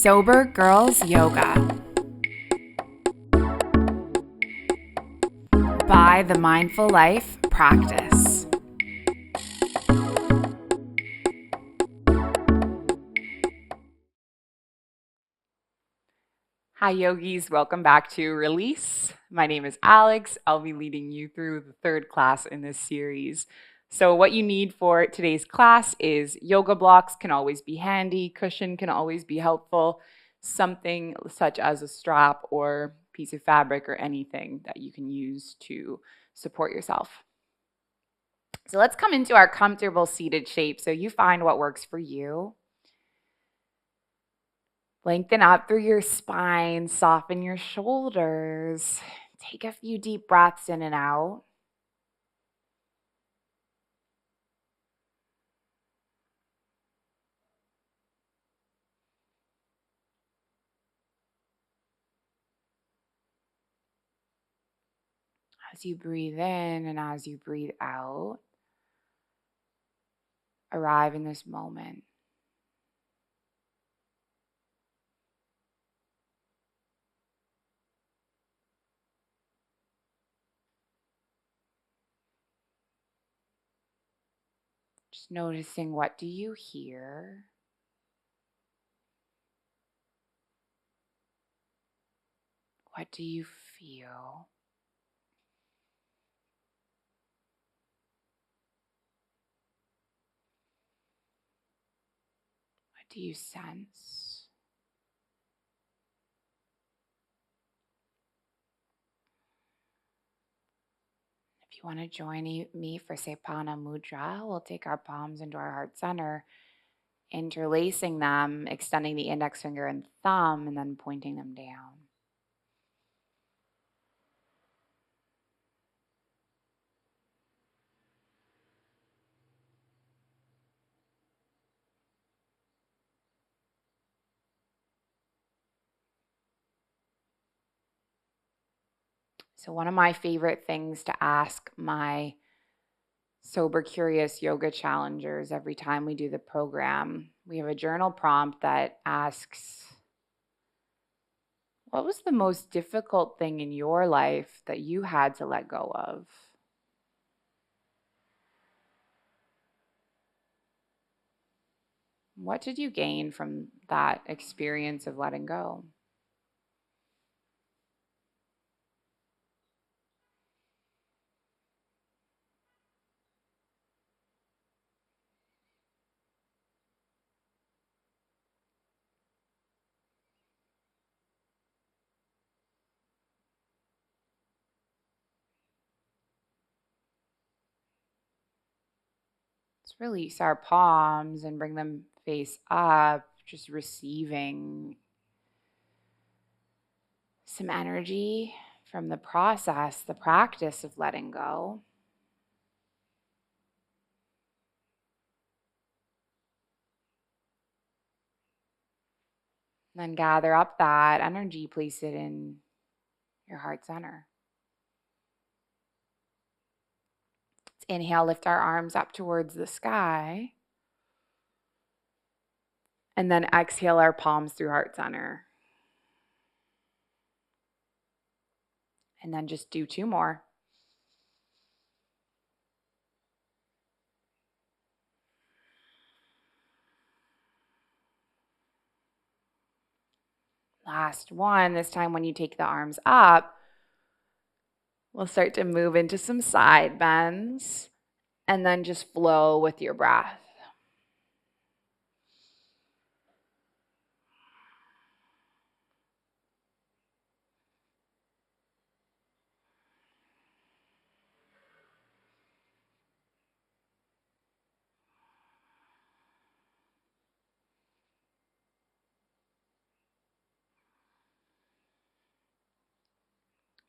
Sober Girls Yoga by the Mindful Life Practice. Hi yogis, welcome back to Release. My name is Alex. I'll be leading you through the third class in this series. So what you need for today's class is yoga blocks can always be handy, cushion can always be helpful, something such as a strap or piece of fabric or anything that you can use to support yourself. So let's come into our comfortable seated shape so you find what works for you. Lengthen out through your spine, soften your shoulders. Take a few deep breaths in and out. As you breathe in and as you breathe out, arrive in this moment. Just noticing, what do you hear? What do you feel? What do you sense? If you want to join me for Sepana Mudra, we'll take our palms into our heart center, interlacing them, extending the index finger and thumb, and then pointing them down. So one of my favorite things to ask my sober curious yoga challengers every time we do the program, we have a journal prompt that asks, what was the most difficult thing in your life that you had to let go of? What did you gain from that experience of letting go? Let's release our palms and bring them face up, just receiving some energy from the process, the practice of letting go. Then gather up that energy, place it in your heart center. Let's inhale, lift our arms up towards the sky. And then exhale our palms through heart center. And then just do two more. Last one. This time when you take the arms up, we'll start to move into some side bends and then just flow with your breath.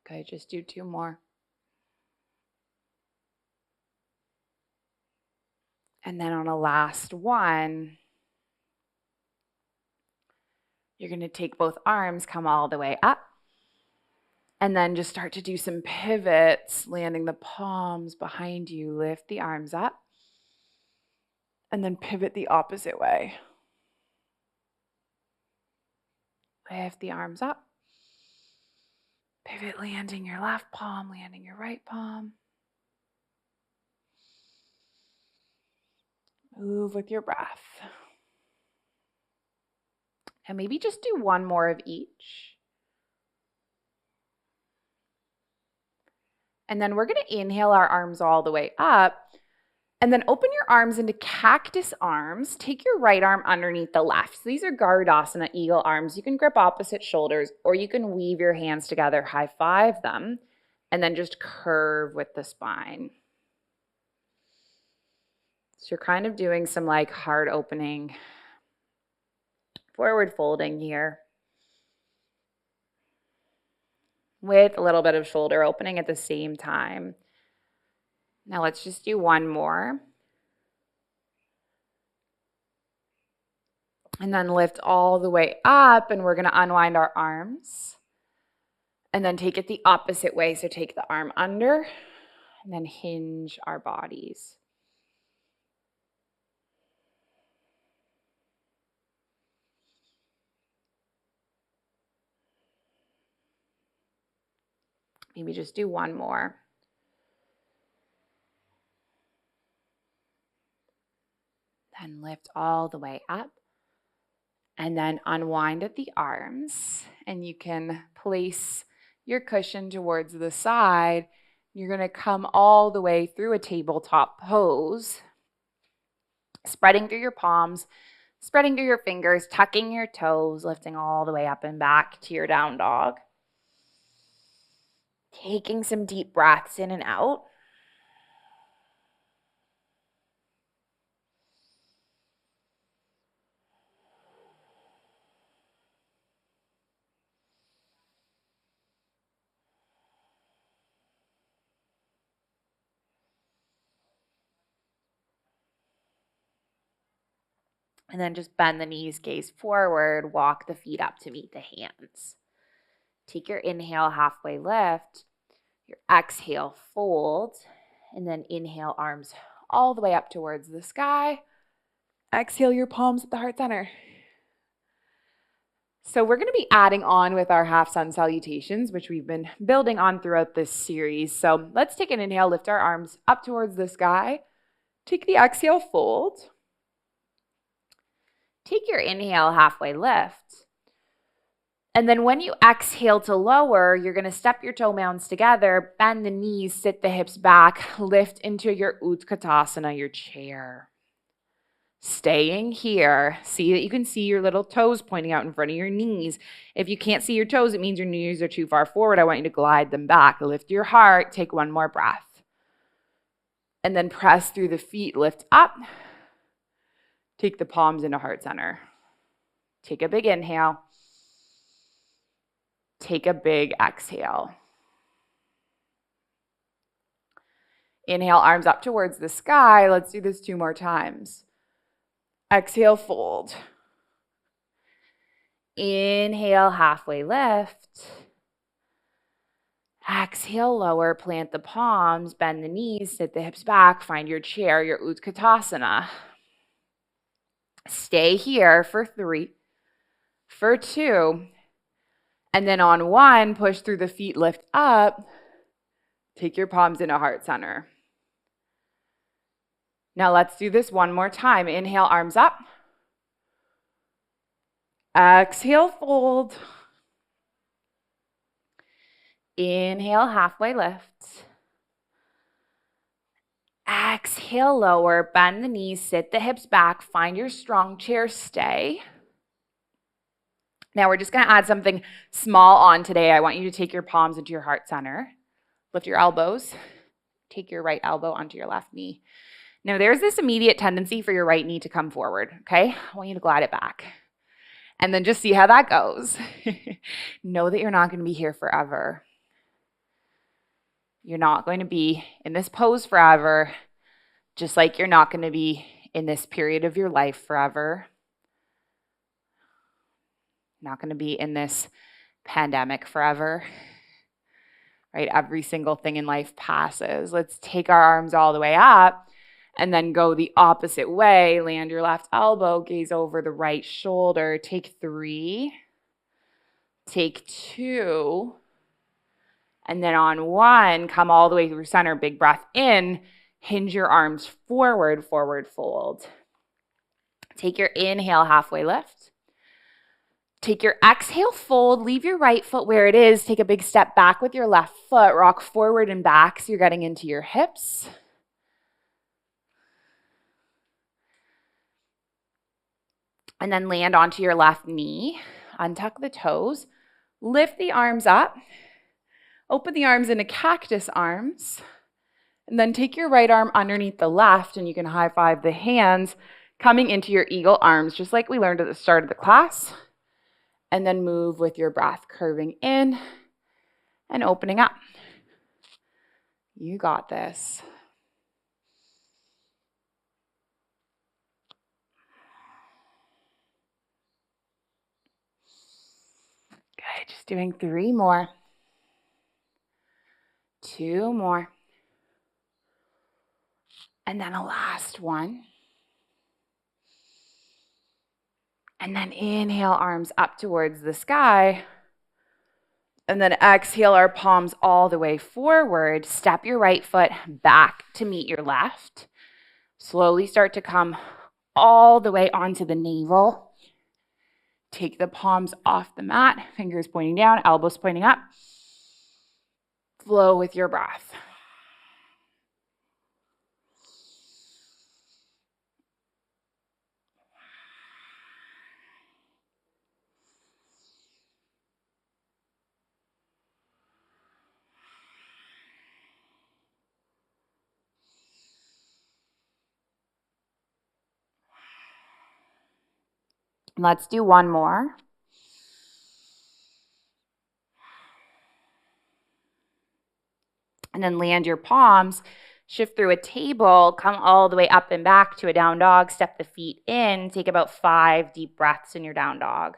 Okay, just do two more. And then on a last one, you're going to take both arms, come all the way up, and then just start to do some pivots, landing the palms behind you. Lift the arms up, and then pivot the opposite way. Lift the arms up. Pivot, landing your left palm, landing your right palm. Move with your breath. And maybe just do one more of each. And then we're going to inhale our arms all the way up. And then open your arms into cactus arms. Take your right arm underneath the left. So these are Garudasana, eagle arms. You can grip opposite shoulders, or you can weave your hands together, high five them, and then just curve with the spine. So you're kind of doing some like heart opening, forward folding here, with a little bit of shoulder opening at the same time. Now let's just do one more. And then lift all the way up, and we're going to unwind our arms. And then take it the opposite way. So take the arm under, and then hinge our bodies. Maybe just do one more. Then lift all the way up. And then unwind at the arms. And you can place your cushion towards the side. You're going to come all the way through a tabletop pose. Spreading through your palms, spreading through your fingers, tucking your toes, lifting all the way up and back to your down dog. Taking some deep breaths in and out. And then just bend the knees, gaze forward, walk the feet up to meet the hands. Take your inhale, halfway lift. Your exhale, fold. And then inhale, arms all the way up towards the sky. Exhale your palms at the heart center. So we're going to be adding on with our half sun salutations, which we've been building on throughout this series. So let's take an inhale, lift our arms up towards the sky. Take the exhale, fold. Take your inhale, halfway lift. And then when you exhale to lower, you're going to step your toe mounds together, bend the knees, sit the hips back, lift into your Utkatasana, your chair. Staying here. See that you can see your little toes pointing out in front of your knees. If you can't see your toes, it means your knees are too far forward. I want you to glide them back. Lift your heart. Take one more breath. And then press through the feet. Lift up. Take the palms into heart center. Take a big inhale. Take a big exhale. Inhale, arms up towards the sky. Let's do this 2 more times. Exhale, fold. Inhale, halfway lift. Exhale, lower, plant the palms, bend the knees, sit the hips back, find your chair, your Utkatasana. Stay here for 3, for 2, and then on 1, push through the feet, lift up. Take your palms into heart center. Now let's do this 1 more time. Inhale, arms up. Exhale, fold. Inhale, halfway lift. Exhale, lower, bend the knees, sit the hips back, find your strong chair, stay. Now we're just going to add something small on today. I want you to take your palms into your heart center. Lift your elbows. Take your right elbow onto your left knee. Now there's this immediate tendency for your right knee to come forward, okay? I want you to glide it back. And then just see how that goes. Know that you're not going to be here forever. You're not going to be in this pose forever, just like you're not going to be in this period of your life forever. Not going to be in this pandemic forever, right? Every single thing in life passes. Let's take our arms all the way up and then go the opposite way. Land your left elbow, gaze over the right shoulder. Take 3, Take 2. And then on 1, come all the way through center, big breath in, hinge your arms forward, forward fold. Take your inhale, halfway lift. Take your exhale, fold, leave your right foot where it is. Take a big step back with your left foot, rock forward and back so you're getting into your hips. And then land onto your left knee, untuck the toes, lift the arms up, open the arms into cactus arms, and then take your right arm underneath the left, and you can high five the hands, coming into your eagle arms, just like we learned at the start of the class. And then move with your breath, curving in and opening up. You got this. Good, just doing 3 more. 2 more. And then a last one. And then inhale, arms up towards the sky. And then exhale, our palms all the way forward. Step your right foot back to meet your left. Slowly start to come all the way onto the navel. Take the palms off the mat, fingers pointing down, elbows pointing up. Flow with your breath. Let's do 1 more. And then land your palms, shift through a table, come all the way up and back to a down dog, step the feet in, take about 5 deep breaths in your down dog.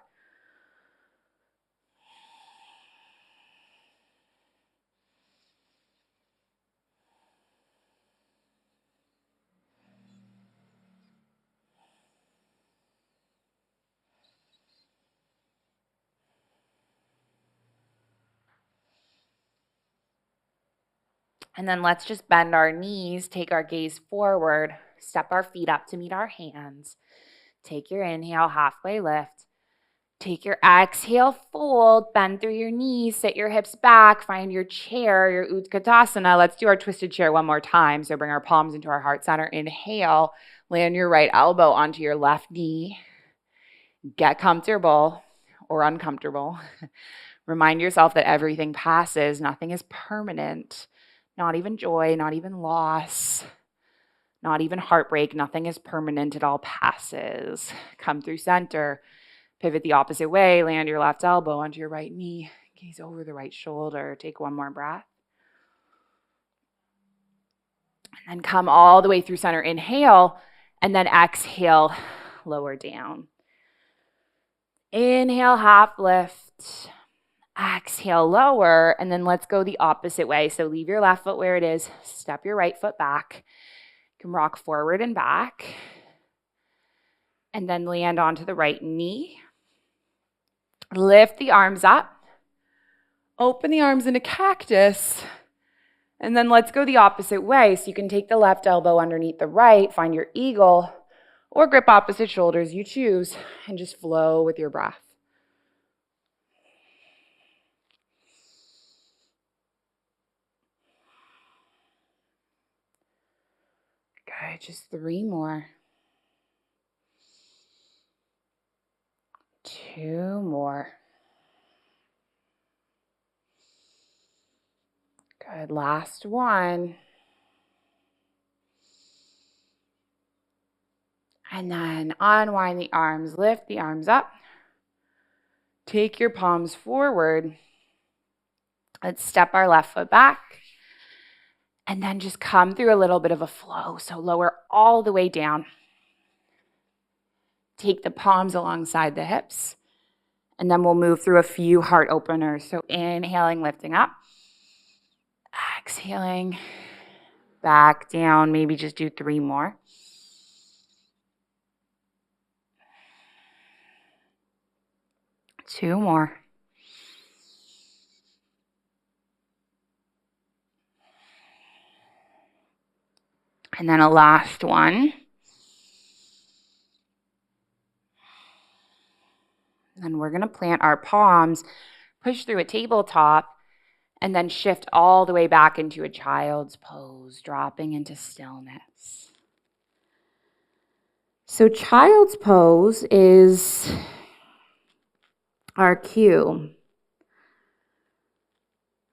And then let's just bend our knees, take our gaze forward, step our feet up to meet our hands. Take your inhale, halfway lift. Take your exhale, fold, bend through your knees, sit your hips back, find your chair, your Utkatasana. Let's do our twisted chair 1 more time. So bring our palms into our heart center. Inhale, land your right elbow onto your left knee. Get comfortable or uncomfortable. Remind yourself that everything passes. Nothing is permanent. Not even joy, not even loss, not even heartbreak. Nothing is permanent. It all passes. Come through center. Pivot the opposite way. Land your left elbow onto your right knee. Gaze over the right shoulder. Take 1 more breath. And then come all the way through center. Inhale. And then exhale. Lower down. Inhale, half lift. Exhale, lower, and then let's go the opposite way. So leave your left foot where it is. Step your right foot back. You can rock forward and back. And then land onto the right knee. Lift the arms up. Open the arms into cactus. And then let's go the opposite way. So you can take the left elbow underneath the right, find your eagle, or grip opposite shoulders, you choose, and just flow with your breath. Good, just 3 more. 2 more. Good, last one. And then unwind the arms, lift the arms up. Take your palms forward. Let's step our left foot back. And then just come through a little bit of a flow. So lower all the way down. Take the palms alongside the hips. And then we'll move through a few heart openers. So inhaling, lifting up. Exhaling, back down. Maybe just do 3 more. Two more. And then a last one. And we're going to plant our palms, push through a tabletop, and then shift all the way back into a child's pose, dropping into stillness. So child's pose is our cue,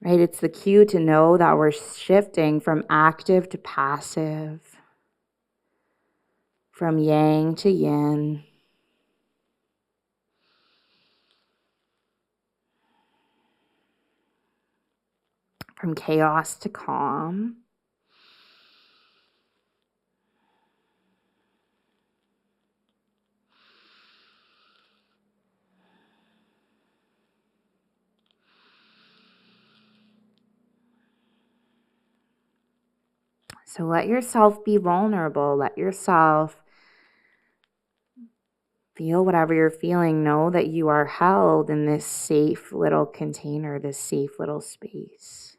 right? It's the cue to know that we're shifting from active to passive, from yang to yin. From chaos to calm. So let yourself be vulnerable. Let yourself feel whatever you're feeling. Know that you are held in this safe little container, this safe little space.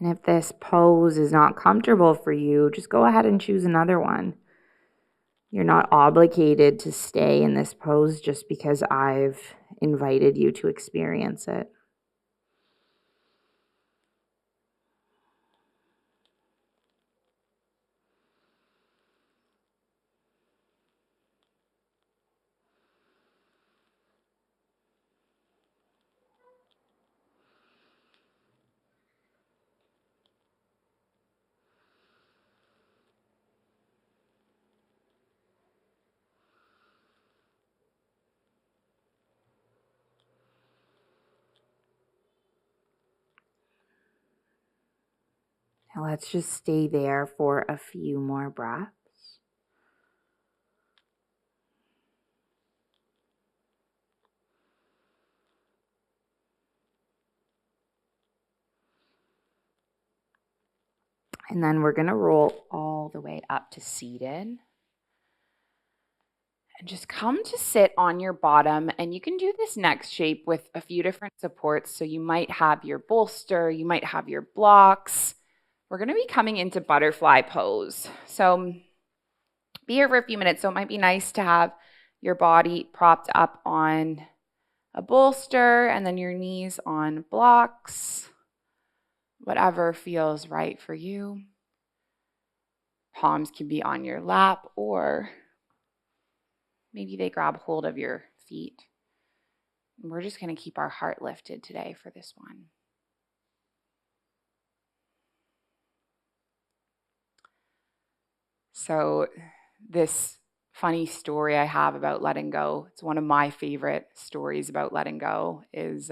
And if this pose is not comfortable for you, just go ahead and choose another one. You're not obligated to stay in this pose just because I've invited you to experience it. Now let's just stay there for a few more breaths. And then we're going to roll all the way up to seated. And just come to sit on your bottom. And you can do this next shape with a few different supports. So you might have your bolster, you might have your blocks. We're going to be coming into butterfly pose. So be here for a few minutes. So it might be nice to have your body propped up on a bolster and then your knees on blocks. Whatever feels right for you. Palms can be on your lap, or maybe they grab hold of your feet. And we're just going to keep our heart lifted today for this one. So this funny story I have about letting go, it's one of my favorite stories about letting go, is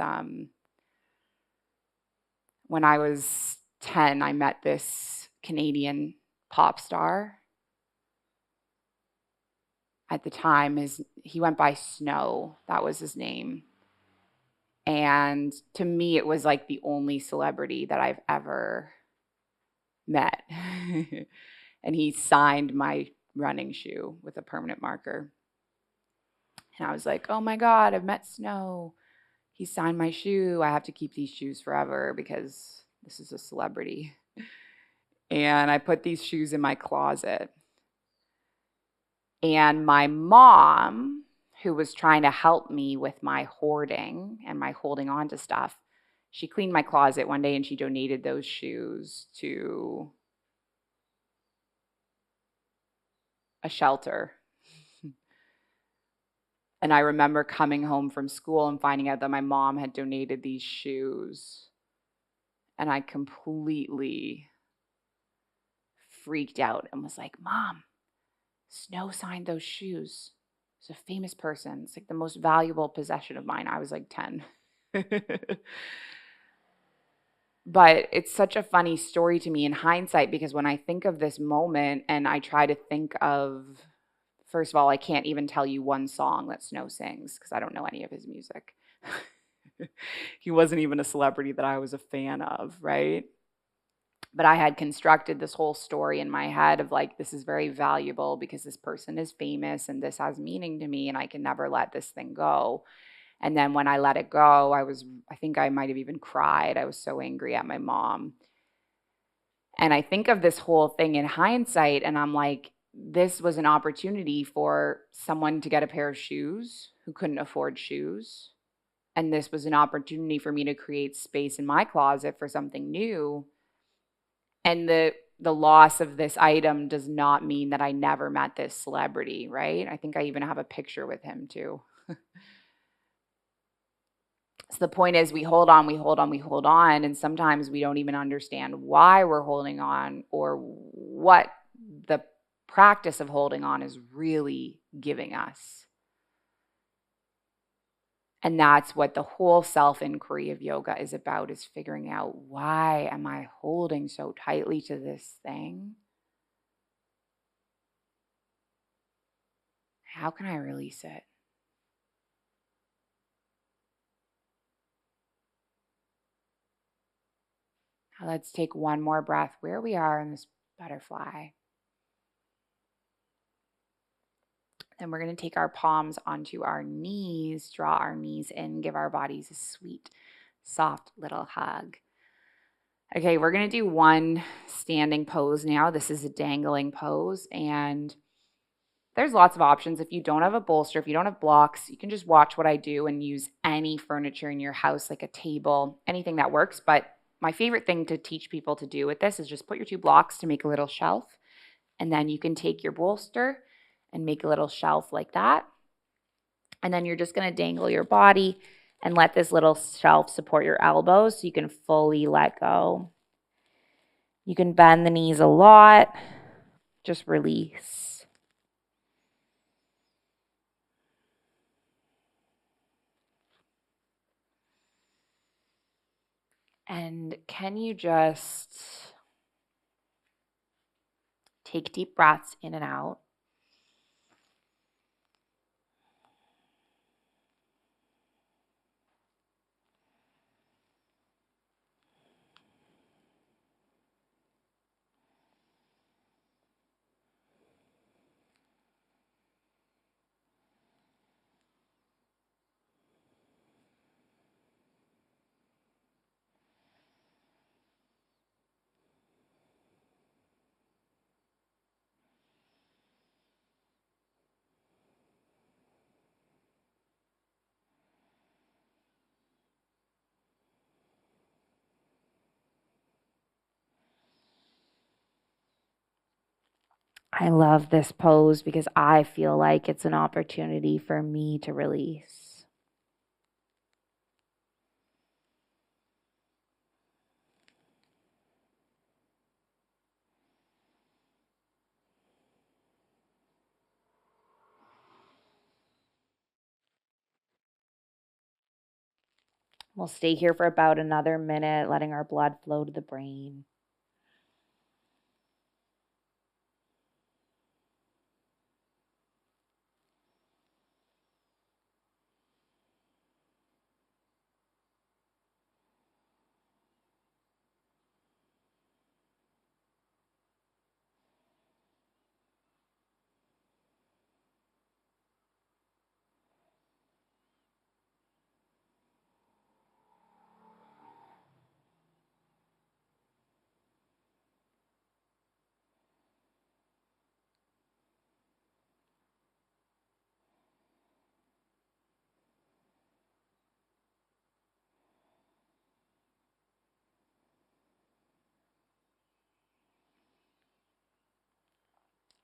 when I was 10, I met this Canadian pop star. At the time, he went by Snow. That was his name. And to me, it was like the only celebrity that I've ever met. And he signed my running shoe with a permanent marker. And I was like, oh my God, I've met Snow. He signed my shoe. I have to keep these shoes forever because this is a celebrity. And I put these shoes in my closet. And my mom, who was trying to help me with my hoarding and my holding on to stuff, she cleaned my closet one day and she donated those shoes to a shelter. And I remember coming home from school and finding out that my mom had donated these shoes. And I completely freaked out and was like, Mom, Snow signed those shoes. He's a famous person. It's like the most valuable possession of mine. I was like 10. But it's such a funny story to me in hindsight, because when I think of this moment and I try to think of, first of all, I can't even tell you one song that Snow sings because I don't know any of his music. He wasn't even a celebrity that I was a fan of, right? But I had constructed this whole story in my head of like, this is very valuable because this person is famous and this has meaning to me and I can never let this thing go. And then when I let it go, I think I might have even cried. I was so angry at my mom. And I think of this whole thing in hindsight, and I'm like, this was an opportunity for someone to get a pair of shoes who couldn't afford shoes. And this was an opportunity for me to create space in my closet for something new. And the loss of this item does not mean that I never met this celebrity, right? I think I even have a picture with him too. So the point is we hold on, we hold on, we hold on, and sometimes we don't even understand why we're holding on or what the practice of holding on is really giving us. And that's what the whole self-inquiry of yoga is about, is figuring out, why am I holding so tightly to this thing? How can I release it? Now let's take one more breath where we are in this butterfly. Then we're going to take our palms onto our knees, draw our knees in, give our bodies a sweet, soft little hug. Okay, we're going to do one standing pose now. This is a dangling pose, and there's lots of options. If you don't have a bolster, if you don't have blocks, you can just watch what I do and use any furniture in your house, like a table, anything that works. But my favorite thing to teach people to do with this is just put your 2 blocks to make a little shelf, and then you can take your bolster and make a little shelf like that. And then you're just going to dangle your body and let this little shelf support your elbows so you can fully let go. You can bend the knees a lot. Just release. And can you just take deep breaths in and out? I love this pose because I feel like it's an opportunity for me to release. We'll stay here for about another minute, letting our blood flow to the brain.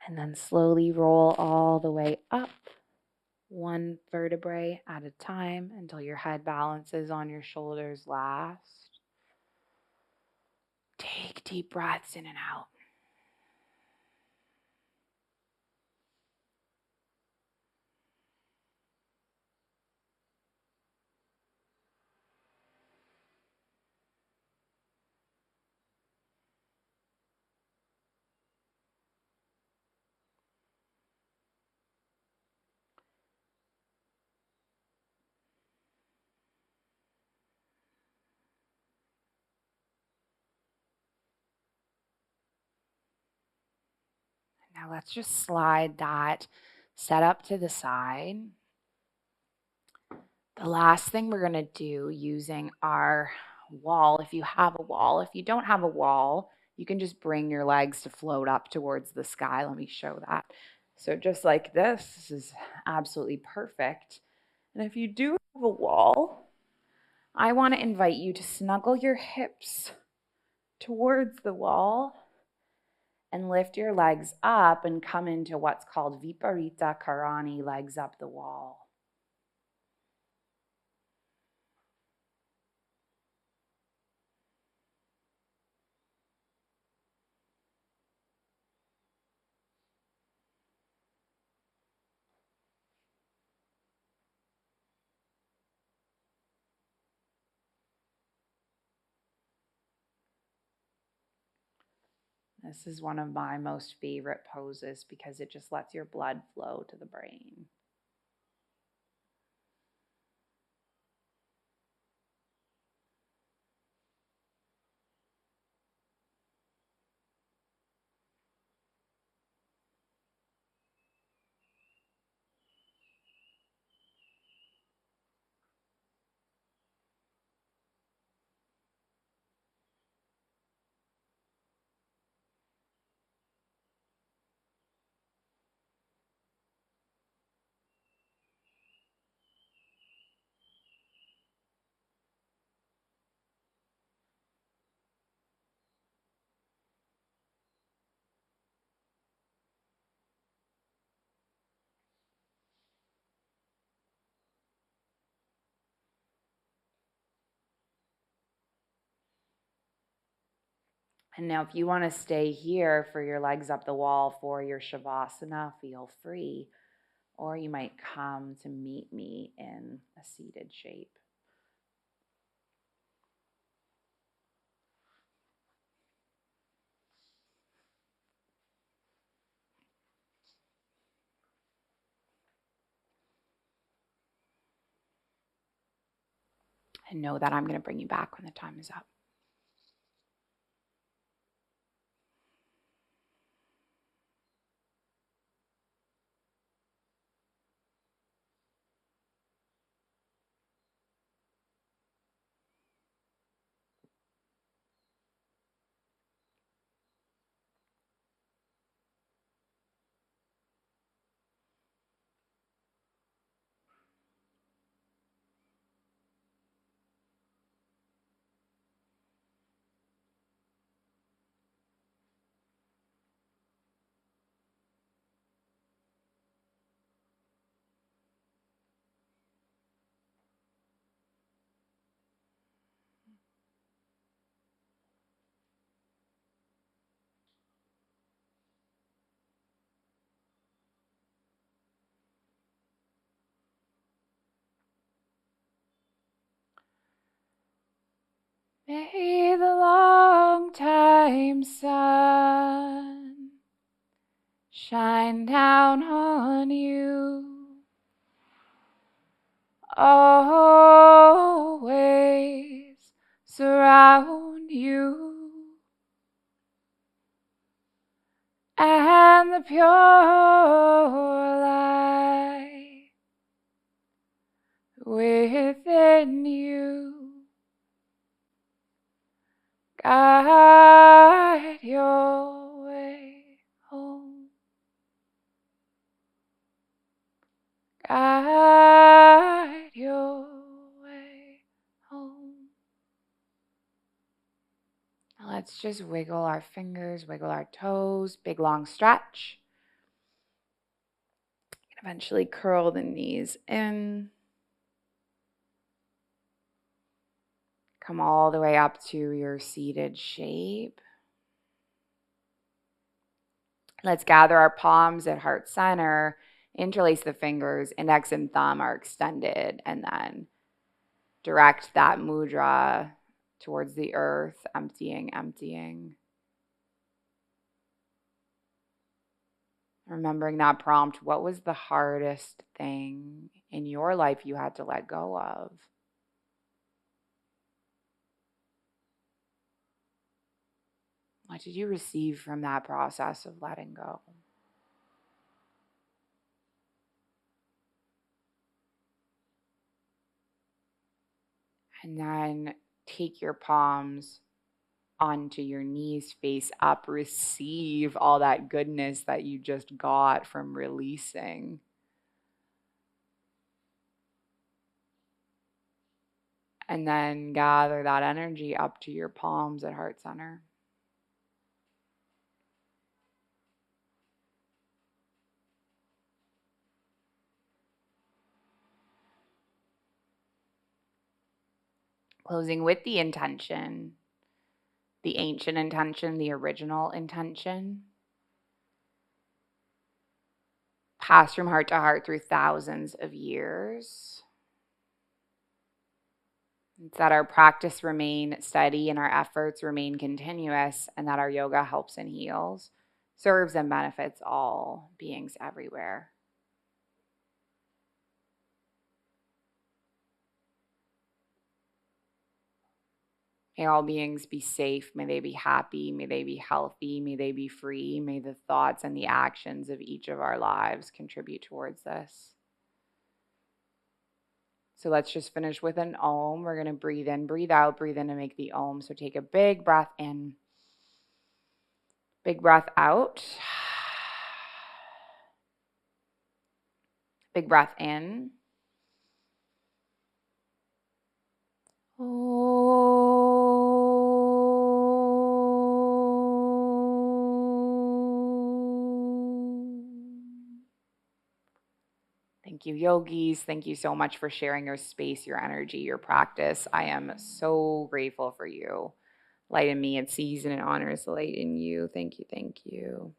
And then slowly roll all the way up, one vertebrae at a time, until your head balances on your shoulders last. Take deep breaths in and out. Now let's just slide that set up to the side. The last thing we're going to do using our wall, if you have a wall, if you don't have a wall, you can just bring your legs to float up towards the sky. Let me show that. So just like this is absolutely perfect. And if you do have a wall, I want to invite you to snuggle your hips towards the wall and lift your legs up and come into what's called Viparita Karani, legs up the wall. This is one of my most favorite poses because it just lets your blood flow to the brain. And now if you want to stay here for your legs up the wall for your Shavasana, feel free. Or you might come to meet me in a seated shape. And know that I'm going to bring you back when the time is up. May the long time sun shine down on you, always surround you, and the pure light within you guide your way home. Guide your way home. Now let's just wiggle our fingers, wiggle our toes, big long stretch. Eventually curl the knees in. Come all the way up to your seated shape. Let's gather our palms at heart center, interlace the fingers, index and thumb are extended, and then direct that mudra towards the earth, emptying, emptying. Remembering that prompt, what was the hardest thing in your life you had to let go of? What did you receive from that process of letting go? And then take your palms onto your knees, face up. Receive all that goodness that you just got from releasing. And then gather that energy up to your palms at heart center. Closing with the intention, the ancient intention, the original intention. Passed from heart to heart through thousands of years. It's that our practice remain steady and our efforts remain continuous, and that our yoga helps and heals, serves and benefits all beings everywhere. May all beings be safe. May they be happy. May they be healthy. May they be free. May the thoughts and the actions of each of our lives contribute towards this. So let's just finish with an Om. We're going to breathe in, breathe out, breathe in to make the Om. So take a big breath in, big breath out. Big breath in. Thank you, yogis. Thank you so much for sharing your space, your energy, your practice. I am so grateful for you. Light in me, it sees and it honors the light in you. Thank you, thank you.